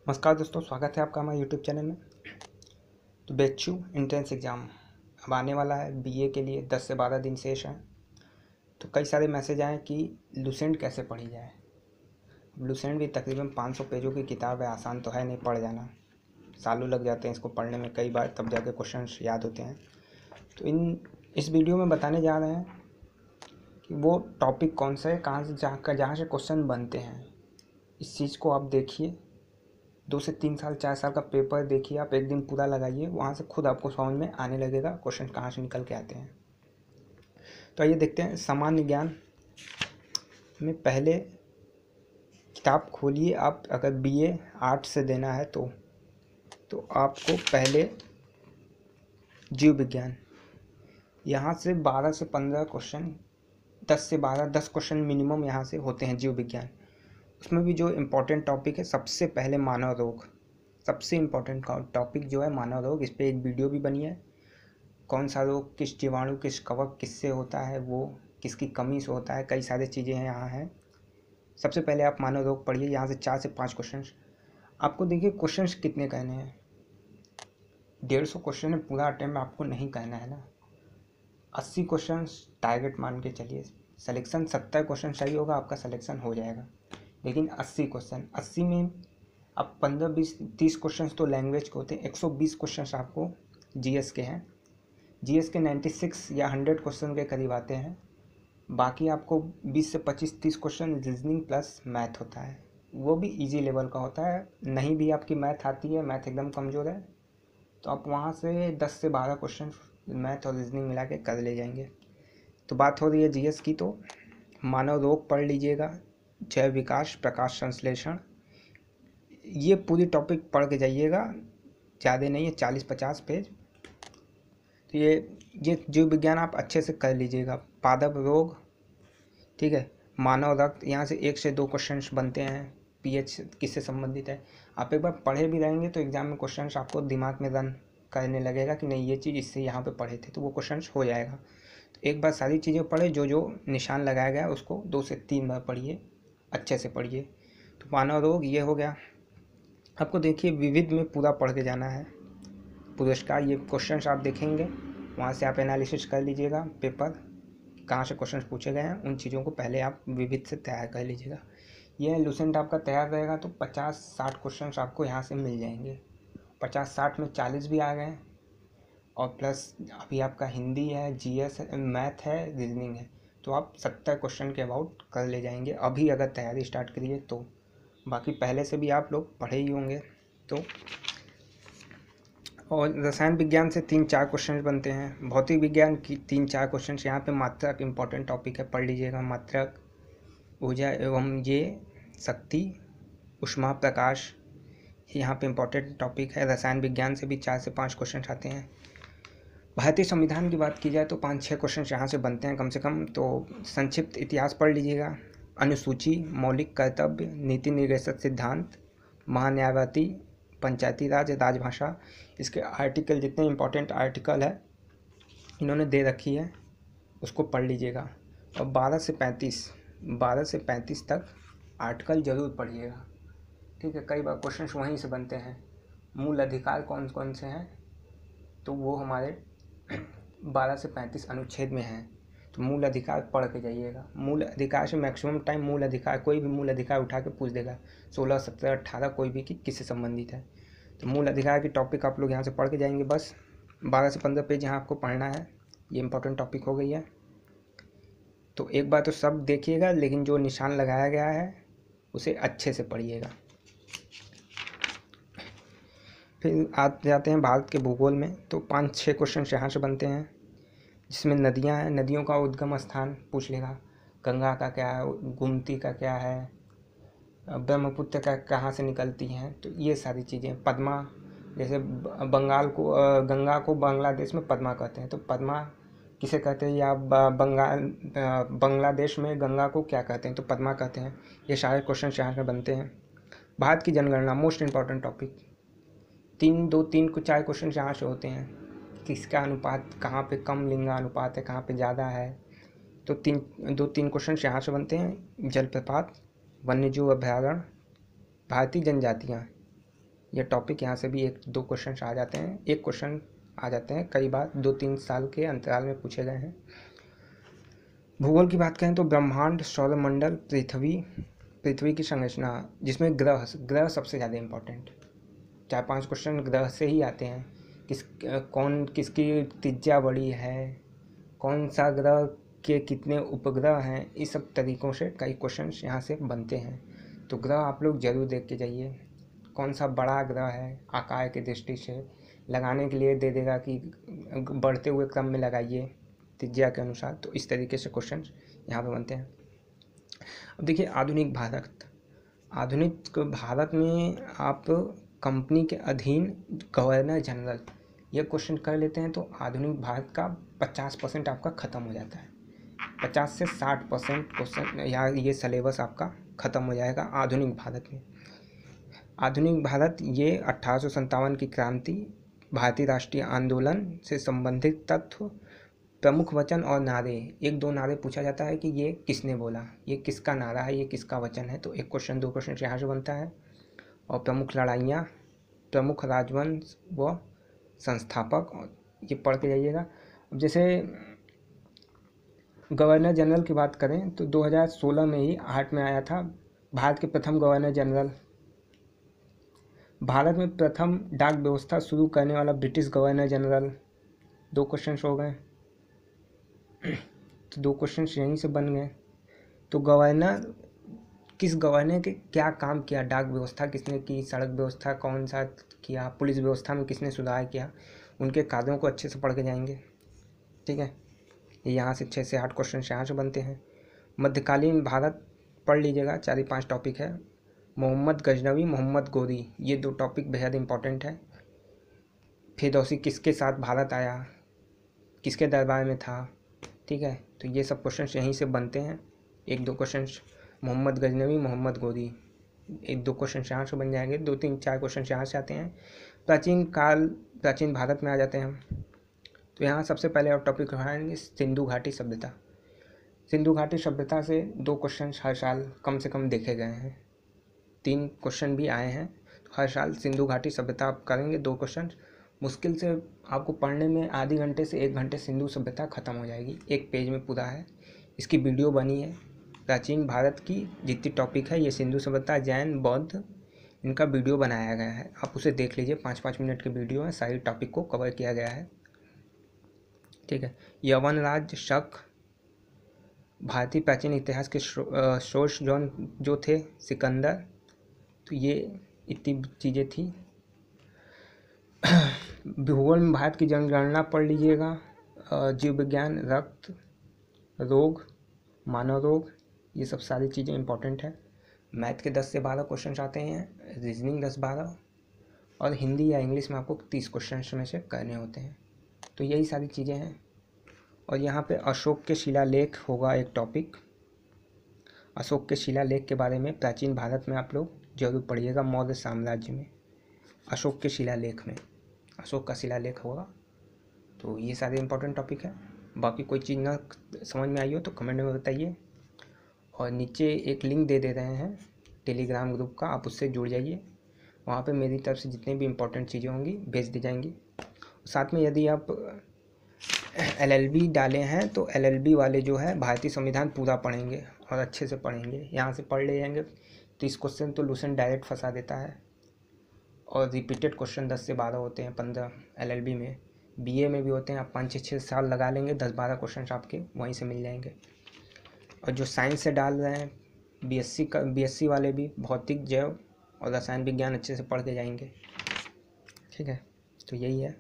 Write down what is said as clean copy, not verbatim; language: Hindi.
नमस्कार दोस्तों, स्वागत है आपका हमारे यूट्यूब चैनल में। तो बेचू एंट्रेंस एग्ज़ाम अब आने वाला है। बीए के लिए 10 से 12 दिन शेष हैं। तो कई सारे मैसेज आए कि लुसेंट कैसे पढ़ी जाए। लुसेंट भी तकरीबन 500 पेजों की किताब है, आसान तो है नहीं पढ़ जाना। सालों लग जाते हैं इसको पढ़ने में, कई बार तब जाके क्वेश्चंस याद होते हैं। तो इस वीडियो में बताने जा रहे हैं कि वो टॉपिक कौन सा है, कहाँ से जहाँ से क्वेश्चन बनते हैं। इस चीज़ को आप देखिए, 2 से 3 साल 4 साल का पेपर देखिए, आप एक दिन पूरा लगाइए, वहाँ से खुद आपको समझ में आने लगेगा क्वेश्चन कहाँ से निकल के आते हैं। तो आइए देखते हैं। सामान्य ज्ञान में पहले किताब खोलिए। आप अगर बीए आर्ट से देना है तो आपको पहले जीव विज्ञान, यहाँ से 12 से 15 क्वेश्चन, 10 से 12 10 क्वेश्चन मिनिमम यहाँ से होते हैं जीव विज्ञान। उसमें भी जो इम्पोर्टेंट टॉपिक है, सबसे पहले मानव रोग, सबसे इम्पोर्टेंट टॉपिक जो है मानव रोग। इस पर एक वीडियो भी बनी है। कौन सा रोग, किस जीवाणु, किस कवक, किससे होता है, वो किसकी कमी से होता है, कई सारी चीज़ें हैं यहाँ हैं। सबसे पहले आप मानव रोग पढ़िए। यहाँ से 4 से 5 क्वेश्चन आपको। देखिए क्वेश्चंस कितने कहने हैं, 150 क्वेश्चन है, पूरा अटेम्प्ट आपको नहीं कहना है ना। 80 क्वेश्चन टारगेट मान के चलिए। सिलेक्शन 70 क्वेश्चन सही होगा, आपका सिलेक्शन हो जाएगा। लेकिन 80 क्वेश्चन, 80 में अब 15 20 30 क्वेश्चन तो लैंग्वेज के होते हैं, 120 क्वेश्चन आपको जीएस के हैं। जीएस के 96 या 100 क्वेश्चन के करीब आते हैं। बाकी आपको 20 से 25-30 क्वेश्चन रीजनिंग प्लस मैथ होता है, वो भी इजी लेवल का होता है। नहीं भी आपकी मैथ आती है, मैथ एकदम कमज़ोर है, तो आप वहाँ से 10 से 12 क्वेश्चन मैथ और रीजनिंग मिला के कर ले जाएंगे। तो बात हो रही है जीएस की, तो मानव रोग पढ़ लीजिएगा, जैव विकास, प्रकाश संश्लेषण, ये पूरी टॉपिक पढ़ के जाइएगा। ज़्यादा नहीं है, 40-50 पेज। तो ये जीव विज्ञान आप अच्छे से कर लीजिएगा। पादप रोग, ठीक है। मानव रक्त, यहाँ से 1 से 2 क्वेश्चंस बनते हैं। पीएच किससे संबंधित है, आप एक बार पढ़े भी रहेंगे तो एग्जाम में क्वेश्चंस आपको दिमाग में रन करने लगेगा कि नहीं ये चीज़ इससे यहाँ पे पढ़े थे, तो वो क्वेश्चंस हो जाएगा। तो एक बार सारी चीज़ें पढ़े, जो जो निशान लगाया गया उसको 2 से 3 बार पढ़िए, अच्छे से पढ़िए। तो मानव रोग ये हो गया। आपको देखिए विविध में पूरा पढ़ के जाना है। पुरस्कार, ये क्वेश्चंस आप देखेंगे, वहाँ से आप एनालिसिस कर लीजिएगा पेपर, कहाँ से क्वेश्चंस पूछे गए हैं, उन चीज़ों को पहले आप विविध से तैयार कर लीजिएगा। यह लुसेंट आपका तैयार रहेगा तो 50-60 क्वेश्चंस आपको यहाँ से मिल जाएंगे। 50-60 में 40 भी आ गए, और प्लस अभी आपका हिंदी है, जीएस है, मैथ है, रीजनिंग है, तो आप 70 क्वेश्चन के अबाउट कर ले जाएंगे अभी अगर तैयारी स्टार्ट करिए तो। बाकी पहले से भी आप लोग पढ़े ही होंगे तो। और रसायन विज्ञान से 3-4 क्वेश्चन बनते हैं। भौतिक विज्ञान की 3-4 क्वेश्चन। यहाँ पे मात्रक इम्पोर्टेंट टॉपिक है, पढ़ लीजिएगा। मात्रक, ऊर्जा एवं ये शक्ति, ऊष्मा, प्रकाश, यहाँ पे इम्पोर्टेंट टॉपिक है। रसायन विज्ञान से भी 4 से 5 क्वेश्चन आते हैं। भारतीय संविधान की बात की जाए तो 5-6 क्वेश्चन यहाँ से बनते हैं कम से कम। तो संक्षिप्त इतिहास पढ़ लीजिएगा। अनुसूची, मौलिक कर्तव्य, नीति निर्देशक सिद्धांत, महान्यायवादी, पंचायती राज, राजभाषा, इसके आर्टिकल, जितने इम्पोर्टेंट आर्टिकल है इन्होंने दे रखी है, उसको पढ़ लीजिएगा। और 12 से 35 तक आर्टिकल ज़रूर पढ़िएगा, ठीक है। कई बार क्वेश्चन वहीं से बनते हैं। मूल अधिकार कौन कौन से हैं, तो वो हमारे 12 से 35 अनुच्छेद में हैं। तो मूल अधिकार पढ़ के जाइएगा। मूल अधिकार से मैक्सिमम टाइम मूल अधिकार, कोई भी मूल अधिकार उठा के पूछ देगा, 16, 17, 18 कोई भी कि किससे संबंधित है। तो मूल अधिकार की टॉपिक आप लोग यहाँ से पढ़ के जाएंगे। बस 12 से 15 पेज यहाँ आपको पढ़ना है। ये इंपॉर्टेंट टॉपिक हो गई है। तो एक बार तो सब देखिएगा, लेकिन जो निशान लगाया गया है उसे अच्छे से पढ़िएगा। फिर आ जाते हैं भारत के भूगोल में। तो 5-6 क्वेश्चन यहाँ से बनते हैं, जिसमें नदियाँ हैं। नदियों का उद्गम स्थान पूछ लेगा। गंगा का क्या है, गोमती का क्या है, ब्रह्मपुत्र का कहाँ से निकलती हैं, तो ये सारी चीज़ें। पद्मा, जैसे गंगा को बांग्लादेश में पद्मा कहते हैं, तो पद्मा किसे कहते हैं, या बांग्लादेश में गंगा को क्या कहते हैं, तो पद्मा कहते हैं। ये सारे क्वेश्चन यहाँ से बनते हैं। भारत की जनगणना, मोस्ट इम्पॉर्टेंट टॉपिक। 3 को 4 क्वेश्चन यहाँ से होते हैं। किसका अनुपात, कहाँ पे कम लिंगानुपात है, कहाँ पे ज़्यादा है, तो 2-3 क्वेश्चन यहाँ से बनते हैं। जलप्रपात, वन्यजीव अभयारण्य, भारतीय जनजातियाँ, ये टॉपिक यहाँ से भी 1-2 क्वेश्चन आ जाते हैं, एक क्वेश्चन आ जाते हैं, कई बार 2-3 साल के अंतराल में पूछे गए हैं। भूगोल की बात करें तो ब्रह्मांड, सौरमंडल, पृथ्वी की संरचना, जिसमें ग्रह सबसे ज़्यादा इम्पोर्टेंट, 4-5 क्वेश्चन ग्रह से ही आते हैं। किसकी त्रिज्या बड़ी है, कौन सा ग्रह के कितने उपग्रह हैं, इस सब तरीक़ों से कई क्वेश्चंस यहाँ से बनते हैं। तो ग्रह आप लोग ज़रूर देख के जाइए, कौन सा बड़ा ग्रह है आकार की दृष्टि से, लगाने के लिए दे देगा कि बढ़ते हुए क्रम में लगाइए त्रिज्या के अनुसार। तो इस तरीके से क्वेश्चंस यहाँ पे बनते हैं। अब देखिए आधुनिक भारत में आप कंपनी के अधीन गवर्नर जनरल ये क्वेश्चन कर लेते हैं तो आधुनिक भारत का 50% आपका ख़त्म हो जाता है। 50 से 60% क्वेश्चन या ये सिलेबस आपका ख़त्म हो जाएगा आधुनिक भारत में। आधुनिक भारत ये 1857 की क्रांति, भारतीय राष्ट्रीय आंदोलन से संबंधित तथ्य, प्रमुख वचन और नारे, 1-2 नारे पूछा जाता है कि ये किसने बोला, ये किसका नारा है, ये किसका वचन है, तो 1 क्वेश्चन 2 क्वेश्चन यहाँ से बनता है। और प्रमुख लड़ाइयाँ, प्रमुख राजवंश व संस्थापक, ये पढ़ के जाइएगा। अब जैसे गवर्नर जनरल की बात करें तो 2016 में ही 8 में आया था भारत के प्रथम गवर्नर जनरल। भारत में प्रथम डाक व्यवस्था शुरू करने वाला ब्रिटिश गवर्नर जनरल, 2 क्वेश्चन हो गए। तो 2 क्वेश्चन यहीं से बन गए। तो किस गवर्नर के क्या काम किया, डाक व्यवस्था किसने की, सड़क व्यवस्था कौन सा किया, पुलिस व्यवस्था में किसने सुधार किया, उनके कार्यों को अच्छे से पढ़ के जाएंगे। ठीक है, यहाँ से 6 से 8 क्वेश्चन यहाँ से बनते हैं। मध्यकालीन भारत पढ़ लीजिएगा, 4-5 टॉपिक है। मोहम्मद गजनवी, मोहम्मद गोरी, ये 2 टॉपिक बेहद इंपॉर्टेंट है। फिरदौसी किसके साथ भारत आया, किसके दरबार में था। ठीक है, तो ये सब क्वेश्चन यहीं से बनते हैं। 1-2 क्वेश्चन मोहम्मद गजनवी, मोहम्मद गोरी, 1-2 क्वेश्चन यहाँ से बन जाएंगे। 2-3-4 क्वेश्चन यहाँ से आते हैं। प्राचीन भारत में आ जाते हैं हम। तो यहाँ सबसे पहले और टॉपिक उठाएंगे सिंधु घाटी सभ्यता। सिंधु घाटी सभ्यता से 2 क्वेश्चन हर साल कम से कम देखे गए हैं, 3 क्वेश्चन भी आए हैं। तो हर साल सिंधु घाटी सभ्यता आप करेंगे 2 क्वेश्चन। मुश्किल से आपको पढ़ने में आधे घंटे से 1 घंटे सिंधु सभ्यता ख़त्म हो जाएगी, 1 पेज में पूरा है। इसकी वीडियो बनी है। प्राचीन भारत की जितनी टॉपिक है, ये सिंधु सभ्यता, जैन, बौद्ध, इनका वीडियो बनाया गया है, आप उसे देख लीजिए। 5-5 मिनट की वीडियो है, सारी टॉपिक को कवर किया गया है। ठीक है, यवन राज्य, शक, भारतीय प्राचीन इतिहास के सोर्स जो थे, सिकंदर, तो ये इतनी चीज़ें थी। भूगोल में भारत की जनगणना पढ़ लीजिएगा। जीव विज्ञान, रक्त रोग, मानव रोग, ये सब सारी चीज़ें इंपॉर्टेंट है। मैथ के 10 से 12 क्वेश्चन आते हैं, रीजनिंग 10-12, और हिंदी या इंग्लिश में आपको 30 क्वेश्चन में से करने होते हैं। तो यही सारी चीज़ें हैं। और यहाँ पे अशोक के शिलालेख होगा एक टॉपिक। अशोक के शिलालेख के बारे में प्राचीन भारत में आप लोग जरूर पढ़िएगा। मौर्य साम्राज्य में अशोक के शिलालेख में अशोक का शिलालेख होगा। तो ये सारे इंपॉर्टेंट टॉपिक है। बाकी कोई चीज़ ना समझ में आई हो तो कमेंट में बताइए। और नीचे एक लिंक दे रहे हैं टेलीग्राम ग्रुप का, आप उससे जुड़ जाइए। वहाँ पे मेरी तरफ से जितनी भी इम्पोर्टेंट चीज़ें होंगी भेज दी जाएंगी। साथ में यदि आप LLB डाले हैं तो LLB वाले जो है भारतीय संविधान पूरा पढ़ेंगे और अच्छे से पढ़ेंगे, यहाँ से पढ़ ले जाएंगे। 30 क्वेश्चन तो लूसेंट डायरेक्ट फंसा देता है, और रिपीटेड क्वेश्चन 10 से 12 होते हैं, 15 LLB में। BA में भी होते हैं। आप 5-6 साल लगा लेंगे, 10-12 क्वेश्चन आपके वहीं से मिल जाएंगे। और जो साइंस से डाल रहे हैं BSc वाले भी भौतिक, जैव और रसायन विज्ञान अच्छे से पढ़ के जाएंगे। ठीक है, तो यही है।